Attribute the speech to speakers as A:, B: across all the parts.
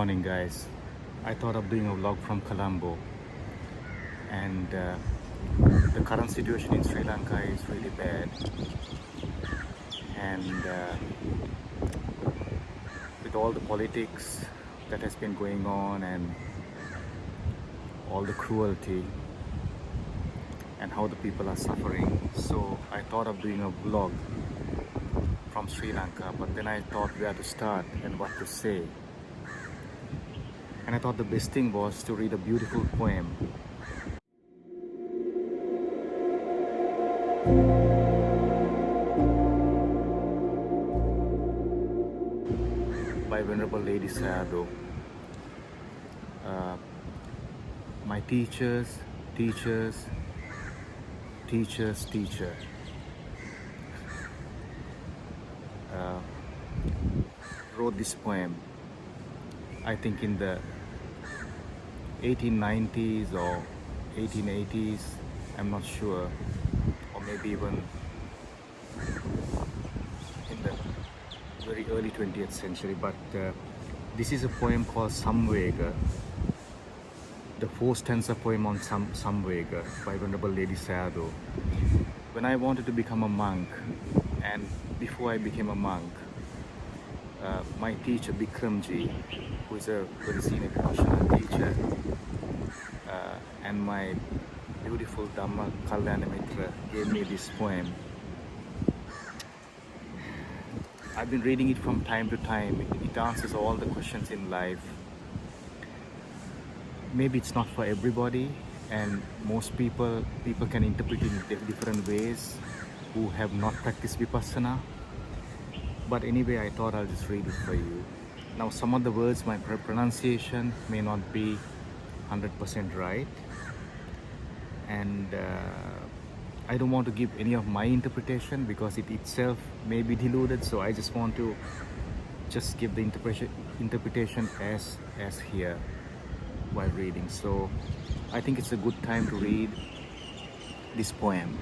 A: morning, guys. I thought of doing a vlog from Colombo, and the current situation in Sri Lanka is really bad, and with all the politics that has been going on and all the cruelty and how the people are suffering, so I thought of doing a vlog from Sri Lanka, but then I thought where to start and what to say. And I thought the best thing was to read a beautiful poem by Venerable Ledi Sayadaw. My teacher's teacher wrote this poem, I think in the 1890s or 1880s, I'm not sure, or maybe even in the very early 20th century, but this is a poem called Samvega, the 4-stanza poem on Samvega by Venerable Ledi Sayadaw. When I wanted to become a monk, and before I became a monk, my teacher Bikramji, who is a very senior Vipassana teacher, and my beautiful Dhamma Kalyana Mitra gave me this poem. I've been reading it from time to time. It answers all the questions in life. Maybe it's not for everybody, and most people can interpret it in different ways who have not practiced Vipassana. But anyway, I thought I'll just read it for you. Now, some of the words, my pronunciation may not be 100% right, and I don't want to give any of my interpretation because it itself may be deluded, so I just want to give the interpretation as here while reading. So I think it's a good time to read this poem.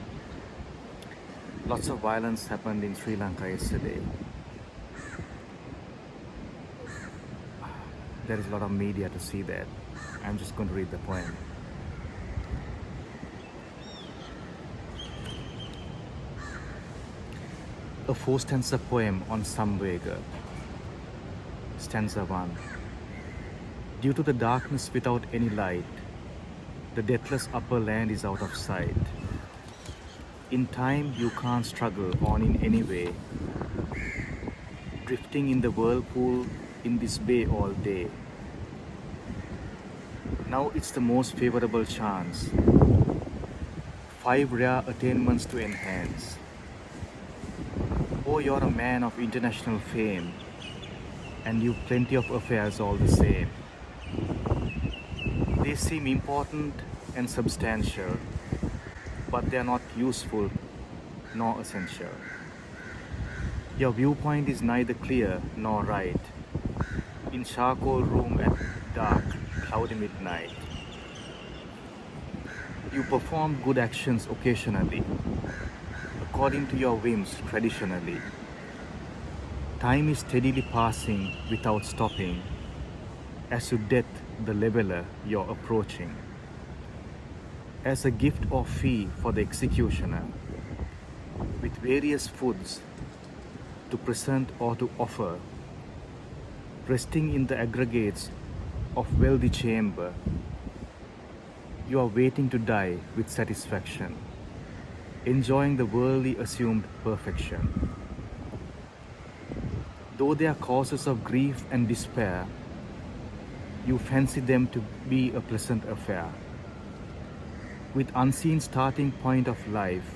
A: Lots of violence happened in Sri Lanka yesterday. There is a lot of media to see that. I'm just going to read the poem. A 4-stanza poem on Samvega. Stanza 1. Due to the darkness without any light, the deathless upper land is out of sight. In time you can't struggle on in any way, drifting in the whirlpool in this bay all day. Now it's the most favourable chance. 5 rare attainments to enhance. Oh, you're a man of international fame, and you've plenty of affairs all the same. They seem important and substantial, but they're not useful nor essential. Your viewpoint is neither clear nor right, in charcoal room at dark, cloudy midnight. You perform good actions occasionally, according to your whims traditionally. Time is steadily passing without stopping, as to death the leveler you're approaching. As a gift or fee for the executioner, with various foods to present or to offer, resting in the aggregates of wealthy chamber, you are waiting to die with satisfaction, enjoying the worldly assumed perfection. Though they are causes of grief and despair, you fancy them to be a pleasant affair. With unseen starting point of life,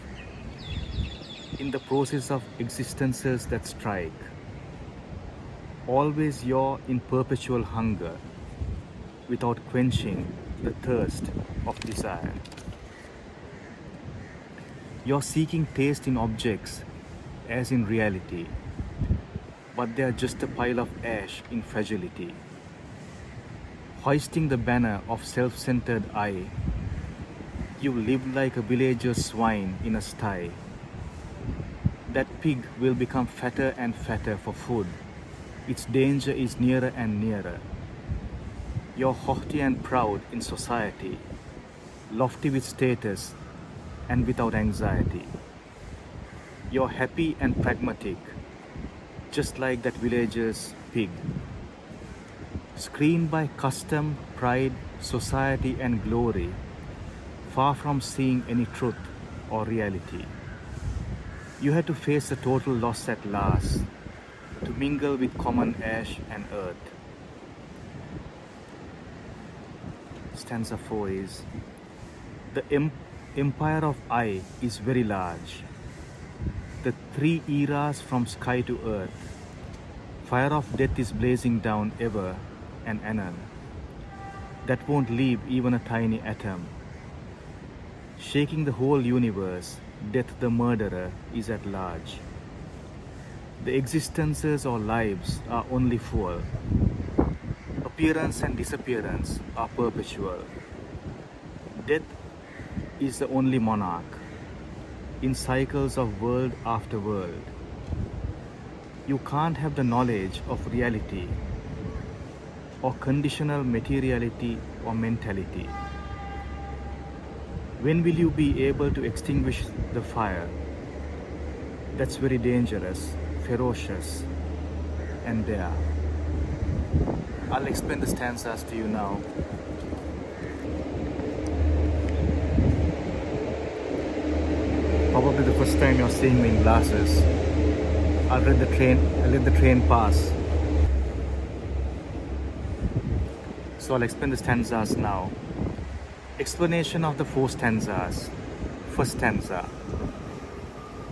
A: in the process of existences that strike, always you're in perpetual hunger, without quenching the thirst of desire. You're seeking taste in objects as in reality, but they are just a pile of ash in fragility. Hoisting the banner of self-centered I, you live like a villager's swine in a sty. That pig will become fatter and fatter for food. Its danger is nearer and nearer. You're haughty and proud in society, lofty with status and without anxiety. You're happy and pragmatic, just like that villager's pig. Screened by custom, pride, society, and glory, far from seeing any truth or reality. You had to face the total loss at last, to mingle with common ash and earth. Stanza 4 is, the empire of I is very large. The three eras from sky to earth, fire of death is blazing down ever and anon. That won't leave even a tiny atom. Shaking the whole universe, death the murderer is at large. The existences or lives are only full. Appearance and disappearance are perpetual. Death is the only monarch in cycles of world after world. You can't have the knowledge of reality or conditional materiality or mentality. When will you be able to extinguish the fire? That's very dangerous, ferocious, and there. I'll explain the stanzas to you now. Probably the first time you're seeing me in glasses. I'll let the train pass. So I'll explain the stanzas now. Explanation of the 4 stanzas. First stanza.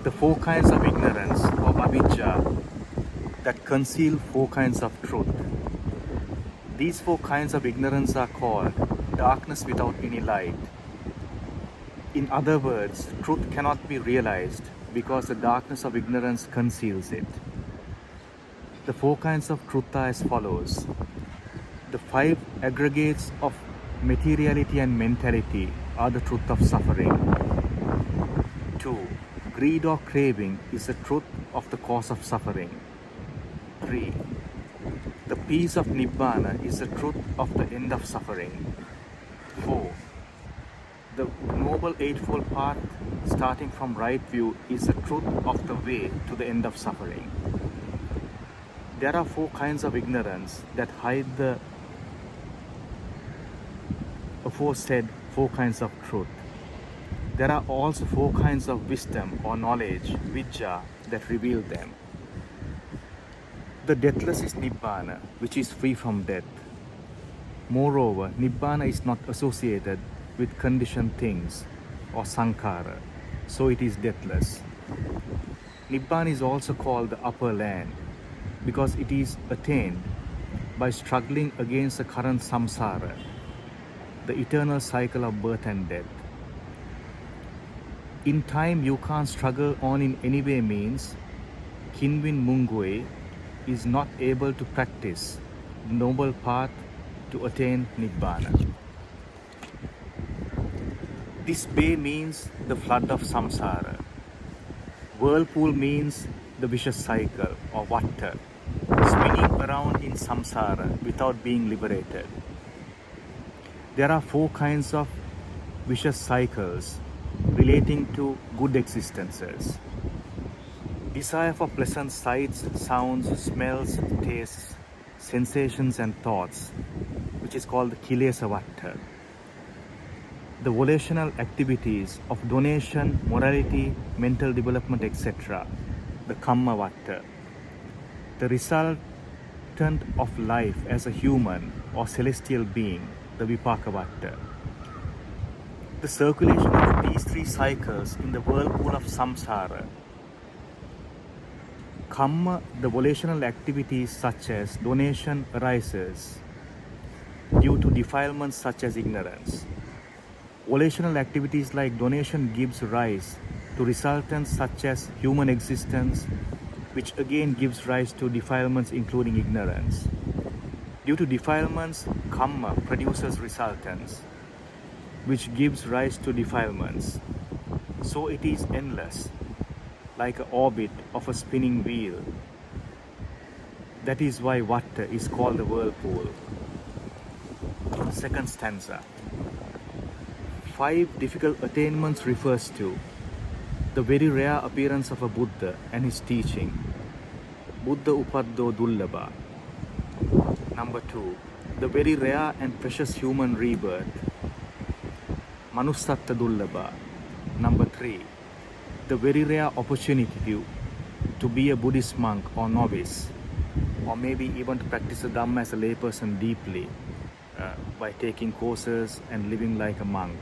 A: The 4 kinds of ignorance or avijja that conceal 4 kinds of truth. These 4 kinds of ignorance are called darkness without any light. In other words, truth cannot be realized because the darkness of ignorance conceals it. The 4 kinds of truth are as follows. The 5 aggregates of materiality and mentality are the truth of suffering. 2. Greed or craving is the truth of the cause of suffering. 3. The peace of Nibbana is the truth of the end of suffering. 4. The Noble Eightfold Path, starting from right view, is the truth of the way to the end of suffering. There are 4 kinds of ignorance that hide the aforesaid 4 kinds of truth. There are also 4 kinds of wisdom or knowledge, vijja, that reveal them. The deathless is Nibbana, which is free from death. Moreover, Nibbana is not associated with conditioned things or sankhara, so it is deathless. Nibbana is also called the upper land because it is attained by struggling against the current samsara, the eternal cycle of birth and death. In time you can't struggle on in any way means Kinwin Mungwe is not able to practice the noble path to attain Nibbana. This bay means the flood of samsara. Whirlpool means the vicious cycle or vatta, spinning around in samsara without being liberated. There are 4 kinds of vicious cycles relating to good existences. Desire for pleasant sights, sounds, smells, tastes, sensations and thoughts, which is called the kilesa vatta. The volitional activities of donation, morality, mental development, etc., the kamma vatta. The resultant of life as a human or celestial being, the vipaka vatta. The circulation of these 3 cycles in the whirlpool of samsara. Kamma, the volitional activities such as donation, arises due to defilements such as ignorance. Volitional activities like donation gives rise to resultants such as human existence, which again gives rise to defilements including ignorance. Due to defilements, kamma produces resultants, which gives rise to defilements. So it is endless, like an orbit of a spinning wheel. That is why vatta is called the whirlpool. second stanza. 5 difficult attainments refers to the very rare appearance of a Buddha and his teaching. Buddha Upaddo Dullabha. Number 2, the very rare and precious human rebirth. Manusatta Dullabha. Number 3, the very rare opportunity to be a Buddhist monk or novice, or maybe even to practice the Dhamma as a layperson deeply by taking courses and living like a monk.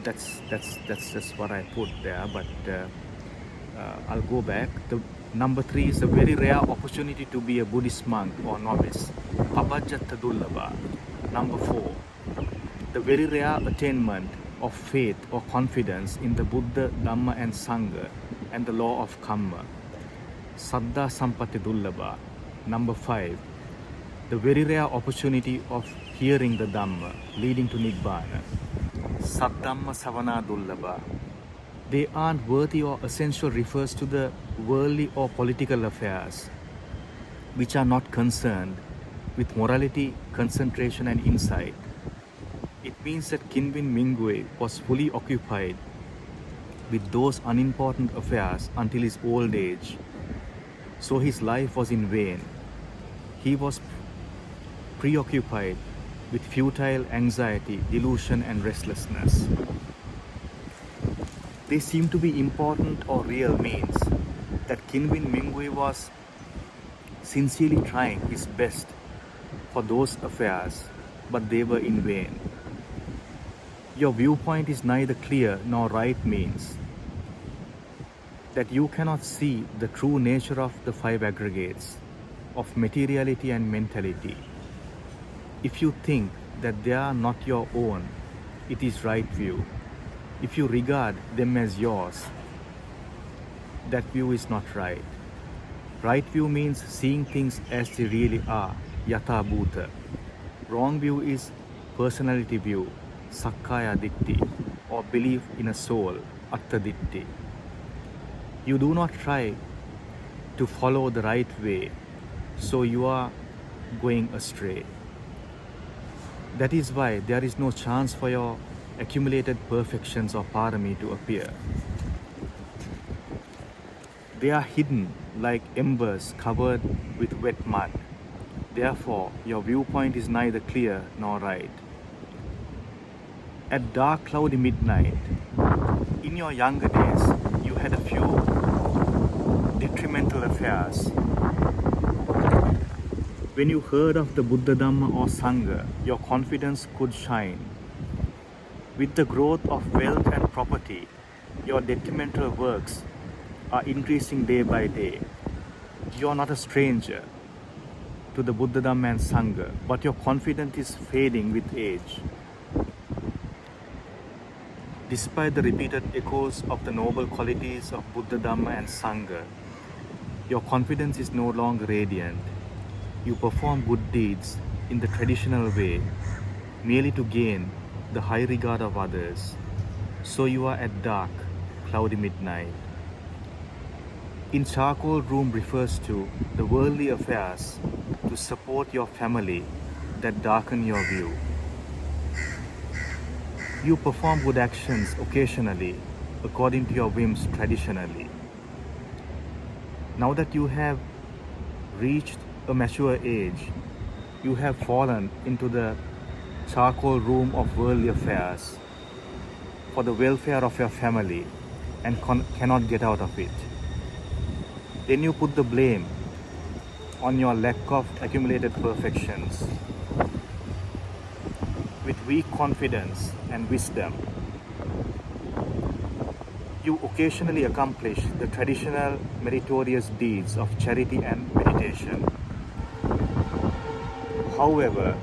A: That's just what I put there, but I'll go back. The number 3 is a very rare opportunity to be a Buddhist monk or novice. Pabajjatta Dullabha. Number 4, the very rare attainment of faith or confidence in the Buddha, Dhamma and Sangha and the law of Kamma. Saddha Sampatti Dullabha. Number 5, the very rare opportunity of hearing the Dhamma leading to Nibbana. Saddhamma Savana Dullabha. They aren't worthy or essential refers to the worldly or political affairs which are not concerned with morality, concentration and insight. It means that Kinwin Mingwe was fully occupied with those unimportant affairs until his old age. So his life was in vain. He was preoccupied with futile anxiety, delusion and restlessness. They seem to be important or real means that Kinwin Mingwe was sincerely trying his best for those affairs, but they were in vain. Your viewpoint is neither clear nor right means that you cannot see the true nature of the 5 aggregates of materiality and mentality. If you think that they are not your own, it is right view. If you regard them as yours, that view is not right. Right view means seeing things as they really are, yatha bhuta. Wrong view is personality view, sakkaya ditti, or belief in a soul, atta ditti. You do not try to follow the right way, so you are going astray. That is why there is no chance for your accumulated perfections or parami to appear. They are hidden like embers covered with wet mud. Therefore, your viewpoint is neither clear nor right. At dark cloudy midnight, in your younger days, you had a few detrimental affairs. When you heard of the Buddha, Dhamma or Sangha, your confidence could shine. With the growth of wealth and property, your detrimental works are increasing day by day. You are not a stranger to the Buddha, Dhamma and Sangha, but your confidence is fading with age. Despite the repeated echoes of the noble qualities of Buddha, Dhamma and Sangha, your confidence is no longer radiant. You perform good deeds in the traditional way, merely to gain the high regard of others. So you are at dark, cloudy midnight. In charcoal room refers to the worldly affairs to support your family that darken your view. You perform good actions occasionally according to your whims traditionally. Now that you have reached a mature age, you have fallen into the charcoal room of worldly affairs for the welfare of your family and cannot get out of it. Then you put the blame on your lack of accumulated perfections. With weak confidence and wisdom, you occasionally accomplish the traditional meritorious deeds of charity and meditation. However,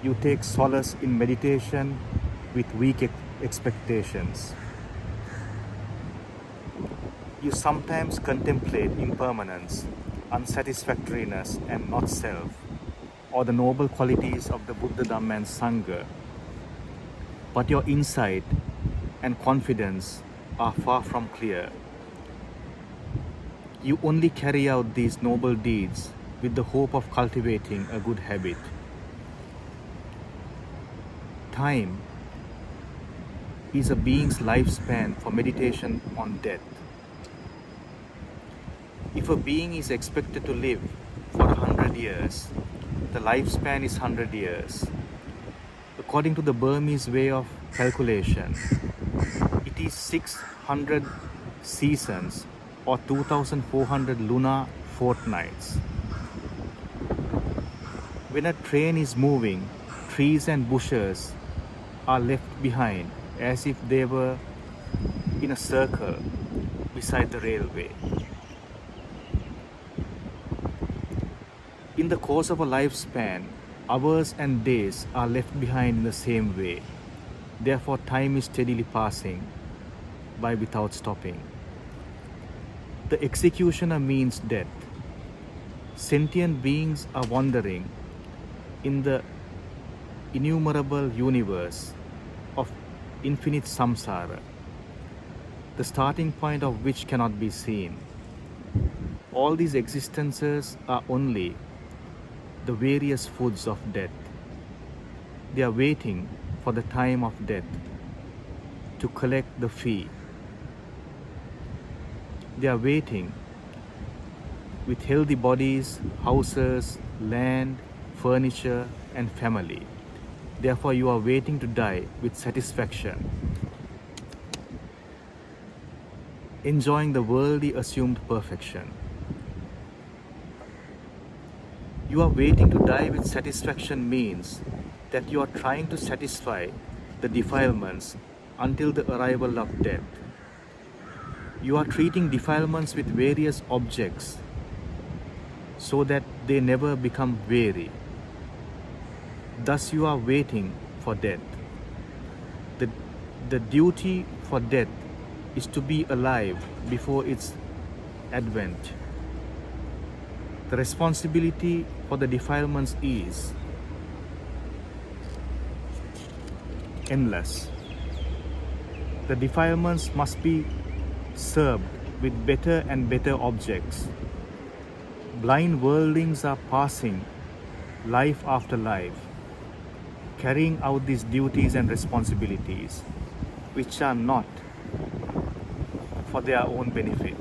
A: you take solace in meditation with weak expectations. You sometimes contemplate impermanence, unsatisfactoriness and not self, or the noble qualities of the Buddha, Dhamma and Sangha. But your insight and confidence are far from clear. You only carry out these noble deeds with the hope of cultivating a good habit. time is a being's lifespan for meditation on death. If a being is expected to live for 100 years, the lifespan is 100 years. According to the Burmese way of calculation, it is 600 seasons or 2400 lunar fortnights. When a train is moving, trees and bushes are left behind as if they were in a circle beside the railway. In the course of a lifespan, hours and days are left behind in the same way. Therefore, time is steadily passing by without stopping. The executioner means death. Sentient beings are wandering in the innumerable universe of infinite samsara, the starting point of which cannot be seen. All these existences are only the various foods of death. They are waiting for the time of death to collect the fee. They are waiting with healthy bodies, houses, land, furniture, and family. Therefore, you are waiting to die with satisfaction, enjoying the worldly assumed perfection. You are waiting to die with satisfaction means that you are trying to satisfy the defilements until the arrival of death. You are treating defilements with various objects so that they never become weary. Thus you are waiting for death. The duty for death is to be alive before its advent. The responsibility for the defilements is endless. The defilements must be served with better and better objects. Blind worldlings are passing life after life, carrying out these duties and responsibilities, which are not for their own benefit,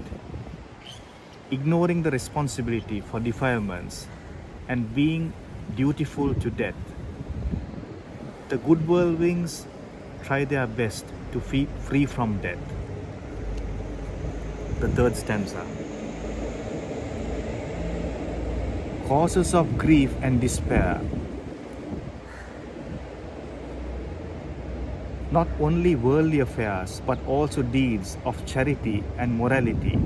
A: ignoring the responsibility for defilements and being dutiful to death. The good worldlings try their best to free from death. The third stanza. Causes of grief and despair. Not only worldly affairs, but also deeds of charity and morality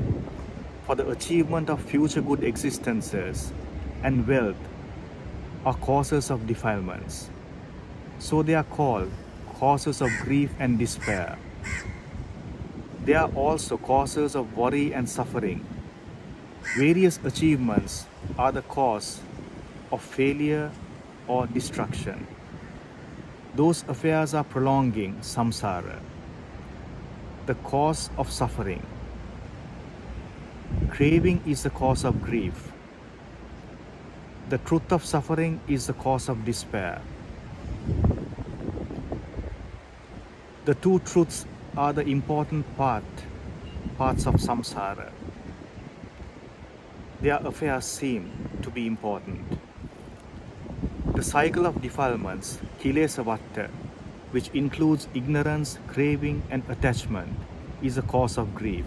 A: for the achievement of future good existences and wealth are causes of defilements. So they are called causes of grief and despair. They are also causes of worry and suffering. Various achievements are the cause of failure or destruction. Those affairs are prolonging samsara, the cause of suffering. Craving is the cause of grief. The truth of suffering is the cause of despair. The two truths are the important parts of samsara. Their affairs seem to be important. The cycle of defilements, kilesavatta, which includes ignorance, craving, and attachment, is a cause of grief.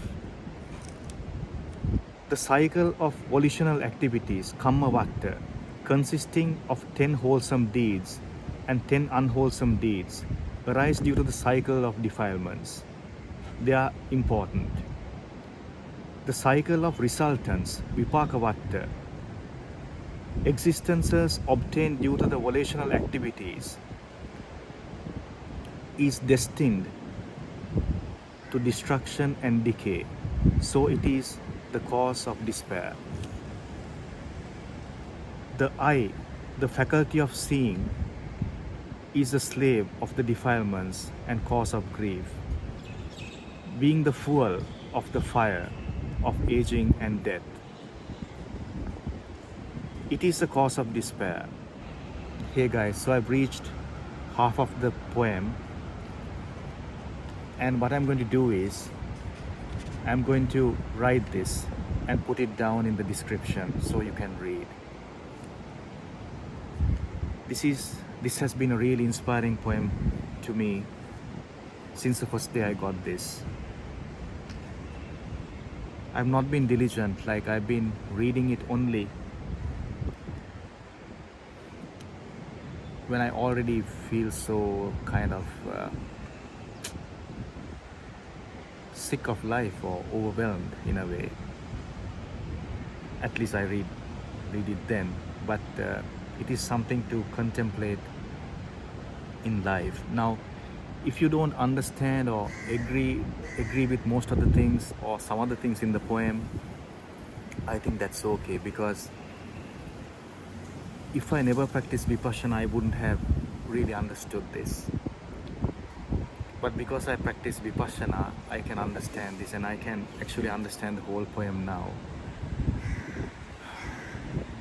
A: The cycle of volitional activities, kammavatta, consisting of 10 wholesome deeds and 10 unwholesome deeds, arise due to the cycle of defilements. They are important. The cycle of resultants, vipakavatta, existences obtained due to the volitional activities, is destined to destruction and decay. So it is the cause of despair. The eye, the faculty of seeing, is the slave of the defilements and cause of grief, being the fuel of the fire of aging and death. It is the cause of despair. Hey guys, so I've reached half of the poem, and what I'm going to do is I'm going to write this and put it down in the description so you can read. This has been a really inspiring poem to me since the first day I got this. I've not been diligent, like I've been reading it only when I already feel so kind of sick of life or overwhelmed in a way. At least I read it then, but it is something to contemplate in life. Now, if you don't understand or agree with most of the things or some other things in the poem, I think that's okay, because if I never practiced Vipassana, I wouldn't have really understood this. But because I practice Vipassana, I can understand this, and I can actually understand the whole poem now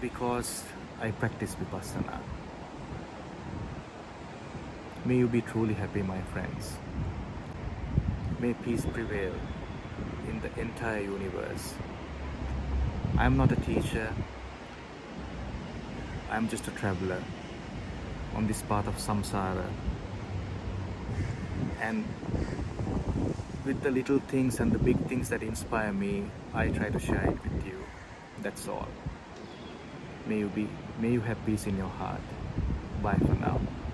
A: because I practice Vipassana. May you be truly happy, my friends. May peace prevail in the entire universe. I am not a teacher. I am just a traveler on this path of samsara. And with the little things and the big things that inspire me, I try to share it with you. That's all. May you have peace in your heart. Bye for now.